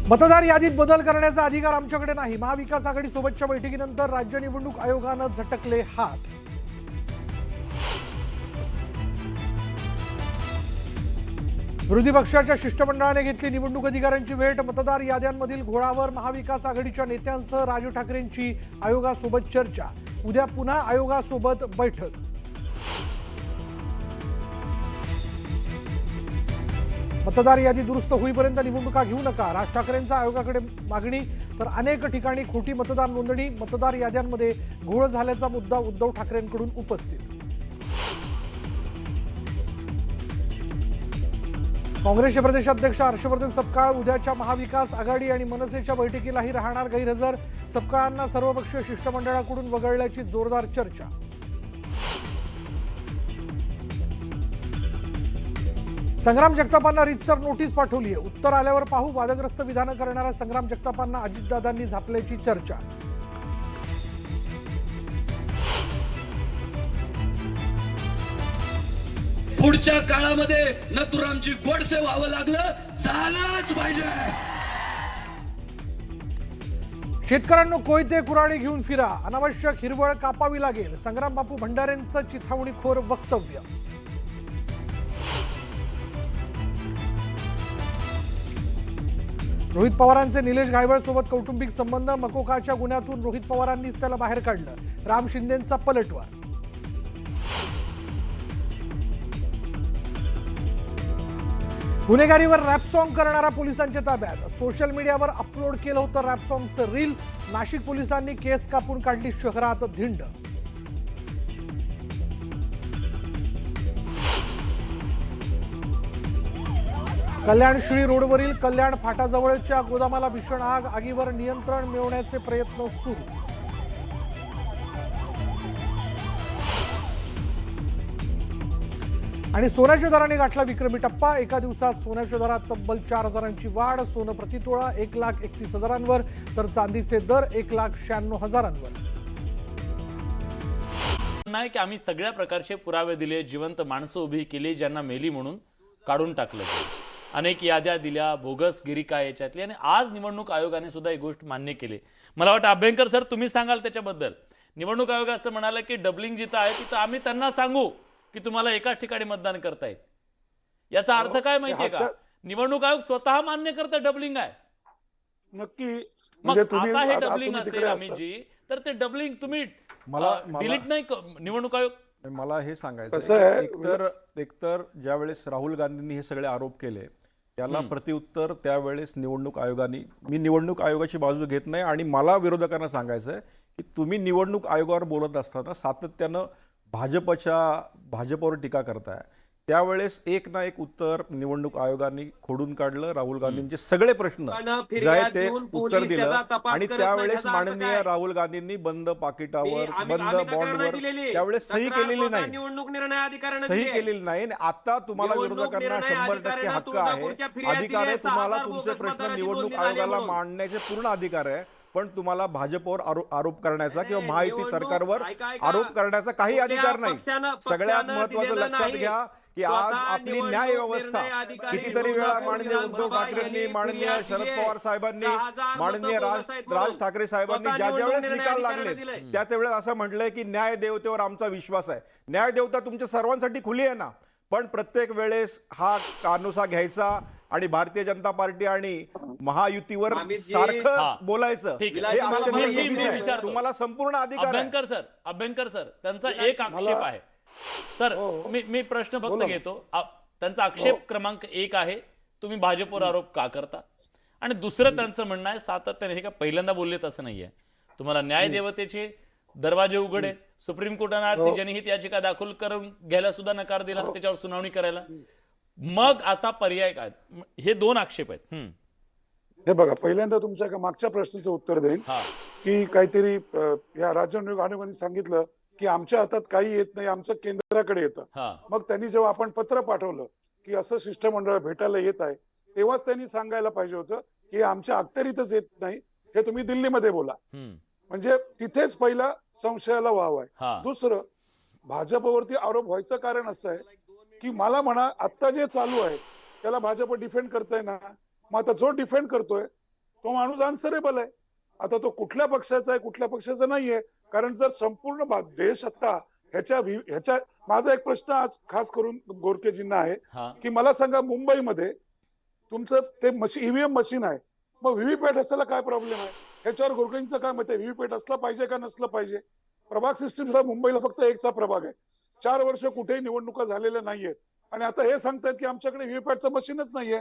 मतदार यादीत बदल करण्याचा अधिकार आमच्याकडे नाही. महाविकास आघाडी सोबतच्या बैठकीनंतर राज्य निवडणूक आयोगानं झटकले हात. विरोधी पक्षाच्या शिष्टमंडळाने घेतली निवडणूक अधिकाऱ्यांची भेट. मतदार याद्यांमधील घोळावर महाविकास आघाडीच्या नेत्यांसह राज ठाकरेंची आयोगासोबत चर्चा. उद्या पुन्हा आयोगासोबत बैठक. मतदार यादी दुरुस्त होईपर्यंत निवडणुका घेऊ नका, राज ठाकरेंचा आयोगाकडे मागणी. तर अनेक ठिकाणी खोटी मतदार नोंदणी, मतदार याद्यांमध्ये घोळ झाल्याचा मुद्दा उद्धव ठाकरेंकडून उपस्थित. काँग्रेसचे प्रदेशाध्यक्ष हर्षवर्धन सपकाळ उद्याच्या महाविकास आघाडी आणि मनसेच्या बैठकीलाही राहणार गैरहजर. सपकाळांना सर्वपक्षीय शिष्टमंडळाकडून वगळल्याची जोरदार चर्चा. संग्राम जगतापांना रीतसर नोटीस पाठवली आहे. उत्तर आल्यावर पाहू. वादग्रस्त विधानं करणाऱ्या संग्राम जगतापांना अजितदादांनी झापल्याची चर्चा. पुढच्या काळामध्ये नथुरामची गोडसे व्हावं लागलं, झालंच पाहिजे. शेतकऱ्यांनो कोयते कुऱ्हाडी घेऊन फिरा, अनावश्यक हिरवळ कापावी लागेल. संग्राम बापू भंडारेंचं चिथावणीखोर वक्तव्य. रोहित पवारांचे निलेश घायवळ सोबत कौटुंबिक संबंध. मकोकाच्या गुन्ह्यातून रोहित पवारांनीच त्याला बाहेर काढलं. राम शिंदेंचा पलटवार. गुन्हेगारीवर रॅप सॉन्ग करणारा पोलिसांच्या ताब्यात. सोशल मीडियावर अपलोड केलं होतं रॅप सॉन्गचं रील. नाशिक पोलिसांनी केस कापून काढली शहरात धिंड. कल्याण श्री रोडवरील कल्याण फाटाजवळच्या गोदामाला भीषण आग. आगीवर नियंत्रण मिळवण्याचे प्रयत्न सुरू. आणि सोन्याच्या दराने गाठला विक्रमी टप्पा. एका दिवसात सोन्याच्या दरात तब्बल 4,000ची वाढ. सोनं प्रतितोळा 1,31,000वर, तर चांदीचे दर 1,96,000वर. नाही की आम्ही सगळ्या प्रकारचे पुरावे दिले, जिवंत माणसं उभी केली, ज्यांना मेली म्हणून काढून टाकलं गेलं. अनेक याद्या दिल्या, बोगस गिरिका याच्यातली. आणि आज निवडणूक आयोगाने सुद्धा एक गोष्ट मान्य केली. मला वाटतं अभ्यंकर सर तुम्ही सांगाल त्याच्याबद्दल. निवडणूक आयोग असं म्हणाला की डबलिंग जिथं आहे तिथं आम्ही त्यांना सांगू की तुम्हाला एकाच ठिकाणी मतदान करता येईल. याचा अर्थ काय माहितीये का? निवडणूक आयोग स्वतः मान्य करतं डबलिंग आहे. नक्की. मग आता हे डबलिंग असेल आम्ही जी, तर ते डबलिंग तुम्ही डिलीट नाही निवडणूक आयोग. मला हे सांगायचं एकतर ज्यावेळेस राहुल गांधींनी हे सगळे आरोप केले त्याला प्रत्युत्तर त्यावेळेस निवडणूक आयोगाने, मी निवडणूक आयोगाची बाजू घेत नाही आणि मला विरोधकांना सांगायचं आहे की तुम्ही निवडणूक आयोगावर बोलत असताना सातत्यानं भाजपवर टीका करताय. त्यावेळेस एक ना एक उत्तर निवडणूक आयोगाने खोडून काढलं. राहुल गांधींचे सगळे प्रश्न जे आहेत ते उत्तर दिलं. आणि त्यावेळेस माननीय राहुल गांधींनी बंद पाकिटावर, बंद बॉन्डवर त्यावेळेस सही केलेली नाही. सही केलेली नाही. आता तुम्हाला विरोधकांना 100% हक्क आहे, अधिकार आहे. तुम्हाला तुमचे प्रश्न निवडणूक आयोगाला मांडण्याचे पूर्ण अधिकार आहे. पण तुम्हाला भाजपवर आरोप करण्याचा किंवा महायुती सरकारवर आरोप करण्याचा काही अधिकार नाही. सगळ्यात महत्वाचं लक्षात घ्या की आज आपली न्याय व्यवस्था कितीतरी वेळा माननीय उद्धव ठाकरेंनी, माननीय शरद पवार साहेबांनी, माननीय राज ठाकरे साहेबांनी ज्या वेळेस निकाल लागले त्या वेळेस असं म्हटलंय की न्याय देवतेवर आमचा विश्वास आहे. न्याय देवता तुमच्या सर्वांसाठी खुली आहे ना. पण प्रत्येक वेळेस हा कानोसा घ्यायचा आणि भारतीय जनता पार्टी आणि महायुतीवर सारखं बोलायचं हे आहे. तुम्हाला संपूर्ण अधिकार आहे. अभ्यंकर सर त्यांचा एक आक्षेप आहे सर. मी प्रश्न फक्त घेतो. त्यांचा आक्षेप क्रमांक 1 आहे, तुम्ही भाजपवर आरोप का करता? आणि दुसरं त्यांचं म्हणणं आहे सातत्याने, हे का पहिल्यांदा बोललेत असं नाहीये, तुम्हाला न्याय देवतेचे दरवाजे उघडे. सुप्रीम कोर्टाने जनहित याचिका दाखल करून घ्यायला सुद्धा नकार दिला, त्याच्यावर सुनावणी करायला. मग आता पर्याय काय? हे 2 आक्षेप आहेत. हे बघा, पहिल्यांदा तुमच्या मागच्या प्रश्नाचं उत्तर देईन की काहीतरी या राज्य निवडणूक आयोगाने सांगितलं की आमच्या हातात काही येत नाही, आमचं केंद्राकडे येतं. मग त्यांनी जेव्हा आपण पत्र पाठवलं की असं शिष्टमंडळ भेटायला येत आहे, तेव्हाच त्यांनी सांगायला पाहिजे होतं की आमच्या अखत्यारीतच येत नाही, हे तुम्ही दिल्लीमध्ये बोला. म्हणजे तिथेच पहिला संशयाला वाव आहे. दुसरं, भाजपवरती आरोप व्हायचं कारण असं आहे की मला म्हणा आता जे चालू आहे त्याला भाजप डिफेंड करताय ना. मग आता जो डिफेंड करतोय तो माणूस आन्सरेबल आहे. आता तो कुठल्या पक्षाचा आहे कुठल्या पक्षाचा नाहीये, कारण जर संपूर्ण देश आता ह्याच्या माझा एक प्रश्न आज खास करून गोरखेजींना आहे की मला सांगा, मुंबईमध्ये तुमचं ते ईव्हीएम मशीन आहे, मग व्हीव्हीपॅट असायला काय प्रॉब्लेम आहे? ह्याच्यावर गोरखेंचं काय मत आहे? व्हीव्हीपॅट असला पाहिजे का नसलं पाहिजे? प्रभाग सिस्टीमला मुंबईला फक्त एकचा प्रभाग आहे, 4 वर्ष कुठेही निवडणुका झालेल्या नाहीयेत, आणि आता हे सांगतात की आमच्याकडे व्हीव्हीपॅटचं मशीनच नाहीये.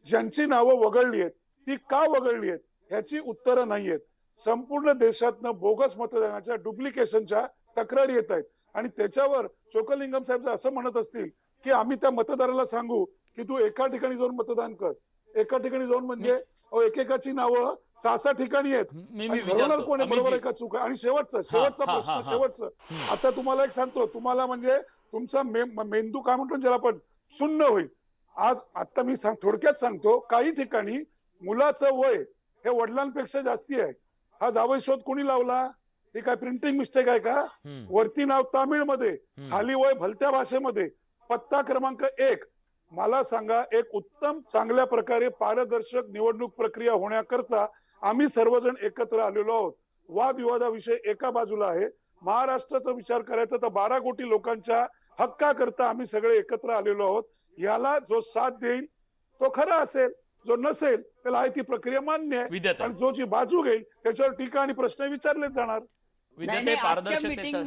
ज्यांची नावं वगळली आहेत ती का वगळली आहेत ह्याची उत्तरं नाहीयेत. संपूर्ण देशातनं बोगस मतदानाच्या डुप्लिकेशनच्या तक्रारी येत आहेत, आणि त्याच्यावर चोक्कलिंगम साहेब असं म्हणत असतील की आम्ही त्या मतदाराला सांगू की तू एका ठिकाणी जाऊन मतदान कर. एका ठिकाणी जाऊन म्हणजे एकेकाची नावं 6-6 ठिकाणी आहेत. ठरवणार कोण आहे बरोबर आहे का चूक आहे? आणि शेवटचा प्रश्न आता तुम्हाला एक सांगतो, तुम्हाला म्हणजे तुमचा मेंदू काय म्हणतो ज्याला आपण शून्य होईल. आता मी थोडक्यात सांगतो, काही ठिकाणी मुलाचं वय हे वडिलांपेक्षा जास्ती आहे. हा जावई शोध कोणी लावला? हे काय प्रिंटिंग मिस्टेक आहे का? वरती नाव तामिळमध्ये, खाली वय भलत्या भाषेमध्ये, पत्ता क्रमांक 1. मला सांगा, एक उत्तम चांगल्या प्रकारे पारदर्शक निवडणूक प्रक्रिया होण्याकरता आम्ही सर्वजण एकत्र आलेलो आहोत. वादविवादाविषयी एका बाजूला आहे, महाराष्ट्राचा विचार करायचा तर 12 कोटी लोकांच्या हक्काकरता आम्ही सगळे एकत्र आलेलो आहोत. याला जो साथ देईल तो खरा असेल, जो नसेल त्याला आहे ती प्रक्रिया मान्य आहे, आणि जो जी बाजू घेईल त्याच्यावर टीका आणि प्रश्न विचारलेच जाणार. मीटिंग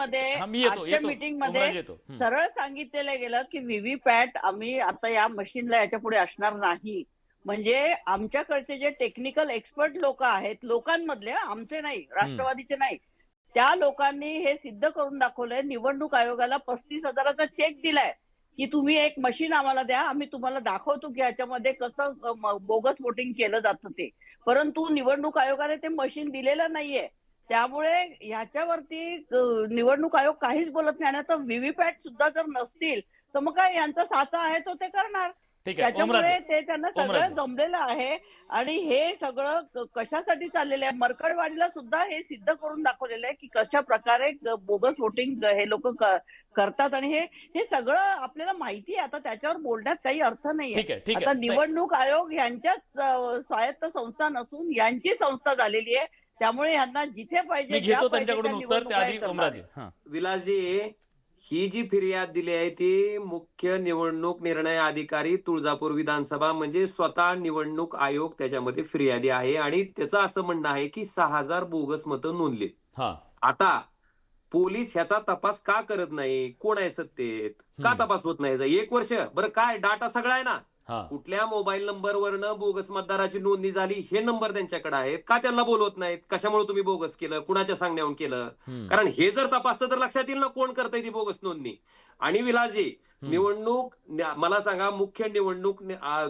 मध्ये सरळ सांगितलेलं गेलं की व्हीव्हीपॅट आम्ही आता या मशीनला याच्या पुढे असणार नाही. म्हणजे आमच्याकडचे जे टेक्निकल एक्सपर्ट लोक आहेत, लोकांमधले, आमचे नाही, राष्ट्रवादीचे नाही, त्या लोकांनी हे सिद्ध करून दाखवलंय. निवडणूक आयोगाला 35,000चा चेक दिलाय की तुम्ही एक मशीन आम्हाला द्या, आम्ही तुम्हाला दाखवतो की याच्यामध्ये कसं बोगस वोटिंग केलं जातं ते. परंतु निवडणूक आयोगाने ते मशीन दिलेलं नाहीये. त्यामुळे ह्याच्यावरती निवडणूक आयोग काहीच बोलत नाही. आणि आता व्हीव्हीपॅट सुद्धा जर नसतील तर मग काय यांचा साचा आहे तो ते करणार. त्याच्यामुळे ते त्यांना सगळं जमलेलं आहे. आणि हे सगळं कशासाठी चाललेलं आहे? मरकडवाडीला सुद्धा हे सिद्ध करून दाखवलेलं आहे की कशा प्रकारे बोगस वोटिंग हे लोक करतात, आणि हे सगळं आपल्याला माहिती आहे. आता त्याच्यावर बोलण्यात काही अर्थ नाहीये. आता निवडणूक आयोग यांच्याच स्वायत्त संस्था नसून यांची संस्था झालेली आहे. त्यामुळे यांना जिथे पाहिजे त्यांच्याकडून उत्तर त्याआधी ओमराजे. विलासजी, ही जी फिर्याद दिली आहे ती मुख्य निवडणूक निर्णय अधिकारी तुळजापूर विधानसभा म्हणजे स्वतः निवडणूक आयोग त्याच्यामध्ये फिर्यादी आहे, आणि त्याचं असं म्हणणं आहे की 6,000 बोगस मतं नोंदली. आता पोलीस ह्याचा तपास का करत नाही? कोण आहे सत्तेत? का तपास होत नाही? 1 वर्ष बरं, काय डाटा सगळा आहे ना, कुठल्या मोबाईल नंबरवरनं बोगस मतदाराची नोंदणी झाली हे नंबर त्यांच्याकडे आहेत. का त्यांना बोलवत नाहीत? कशामुळे तुम्ही बोगस केलं, कुणाच्या सांगण्यावरून केलं? कारण हे जर तपासतं तर लक्षात येईल ना कोण करतंय ती बोगस नोंदणी. आणि विलासजी, निवडणूक मला सांगा, मुख्य निवडणूक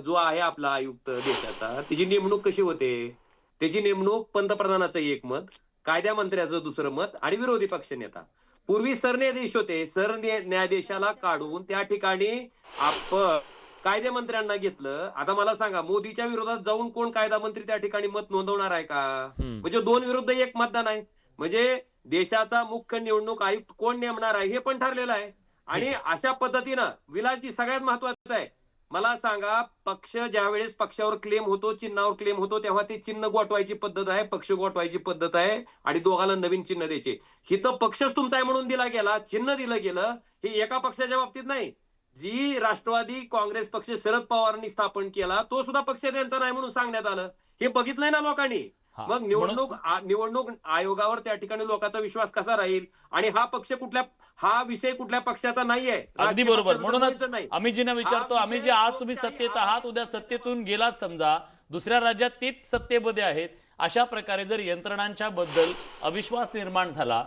जो आहे आपला आयुक्त देशाचा, त्याची नेमणूक कशी होते? त्याची नेमणूक पंतप्रधानाचं एक मत, कायदा मंत्र्याचं दुसरं मत, आणि विरोधी पक्षनेता. पूर्वी सरन्यायाधीश होते, सरन्यायाधीशाला काढून त्या ठिकाणी आपण कायदे मंत्र्यांना घेतलं. आता मला सांगा, मोदीच्या विरोधात जाऊन कोण कायदा मंत्री त्या ठिकाणी मत नोंदवणार आहे का? म्हणजे 2 विरुद्ध 1 मतदान आहे. म्हणजे देशाचा मुख्य निवडणूक आयुक्त कोण नेमणार आहे हे पण ठरलेलं आहे. आणि अशा पद्धतीनं विलासजी, सगळ्यात महत्वाचं आहे, मला सांगा, पक्ष ज्या वेळेस पक्षावर क्लेम होतो, चिन्हावर क्लेम होतो, तेव्हा ते चिन्ह गोठवायची पद्धत आहे, पक्ष गोठवायची पद्धत आहे, आणि दोघाला नवीन चिन्ह द्यायचे. हिथं पक्षच तुमचा आहे म्हणून दिला गेला, चिन्ह दिलं गेलं. हे एका पक्षाच्या बाबतीत नाही. जी राष्ट्रवादी काँग्रेस पक्ष शरद पवारांनी स्थापन केला तो सुद्धा पक्ष त्यांचा नाही म्हणून सांगण्यात आलं. हे बघितलंय ना लोकांनी. मग निवडणूक आयोगावर त्या ठिकाणी लोकांचा विश्वास कसा राहील? आणि हा विषय कुठल्या पक्षाचा नाहीये. अगदी बरोबर. म्हणूनच अमितजींना विचारतो, अमितजी, आज तुम्ही सत्तेत आहात, उद्या सत्तेतून गेलात समजा, दुसऱ्या राज्यात तेच सत्तेमध्ये आहेत, अशा प्रकारे जर यंत्रणांच्या बद्दल अविश्वास निर्माण झाला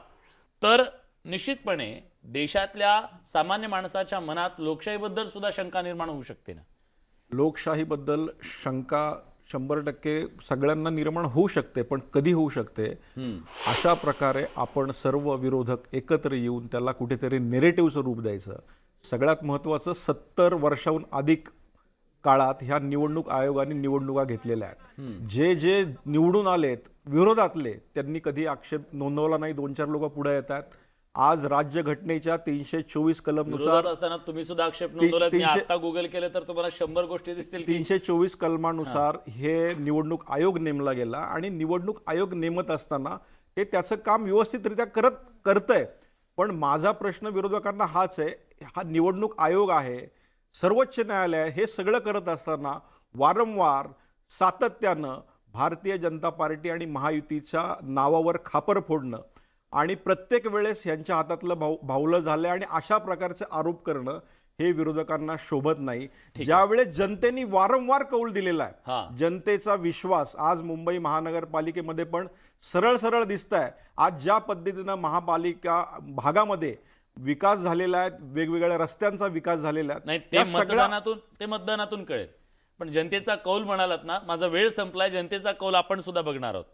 तर निश्चितपणे देशातल्या सामान्य माणसाच्या मनात लोकशाहीबद्दल सुद्धा शंका निर्माण होऊ शकते ना. लोकशाहीबद्दल शंका 100% सगळ्यांना निर्माण होऊ शकते, पण कधी होऊ शकते? अशा प्रकारे आपण सर्व विरोधक एकत्र येऊन त्याला कुठेतरी नेरेटिव्हचं रूप द्यायचं. सगळ्यात महत्त्वाचं, 70 वर्षाहून अधिक काळात ह्या निवडणूक आयोगाने निवडणुका घेतलेल्या आहेत. जे निवडून आलेत विरोधातले, त्यांनी कधी आक्षेप नोंदवला नाही. 2-4 लोक पुढे येतात, आज राज्यघटनेच्या 324 कलमनुसार विरोधात असताना तुम्ही सुद्धा आक्षेप नोंदवलात. मी 300 आता गुगल केलं तर तुम्हाला 100 गोष्टी दिसतील की 324 कलमानुसार हे निवडणूक आयोग नेमला गेला आणि निवडणूक आयोग नेमत असताना ते त्याचं काम व्यवस्थितरित्या करतंय. पण माझा प्रश्न विरोधकांना हाच आहे, हा निवडणूक आयोग आहे, सर्वोच्च न्यायालय हे सगळं करत असताना वारंवार सातत्यानं भारतीय जनता पार्टी आणि महायुतीच्या नावावर खापर फोडणं आणि प्रत्येक वेळेस यांच्या हातातलं भावलं झालंय आणि अशा प्रकारचे आरोप करणं हे विरोधकांना शोभत नाही. ज्यावेळेस जनतेने वारंवार कौल दिलेला आहे, जनतेचा विश्वास आज मुंबई महानगरपालिकेमध्ये पण सरळ सरळ दिसत आहे. आज ज्या पद्धतीनं महापालिका भागामध्ये विकास झालेला आहे, वेगवेगळ्या रस्त्यांचा विकास झालेला आहे, नाही ते मतदानातून कळेल. पण जनतेचा कौल म्हणालात ना, माझा वेळ संपलाय. जनतेचा कौल आपण सुद्धा बघणार आहोत.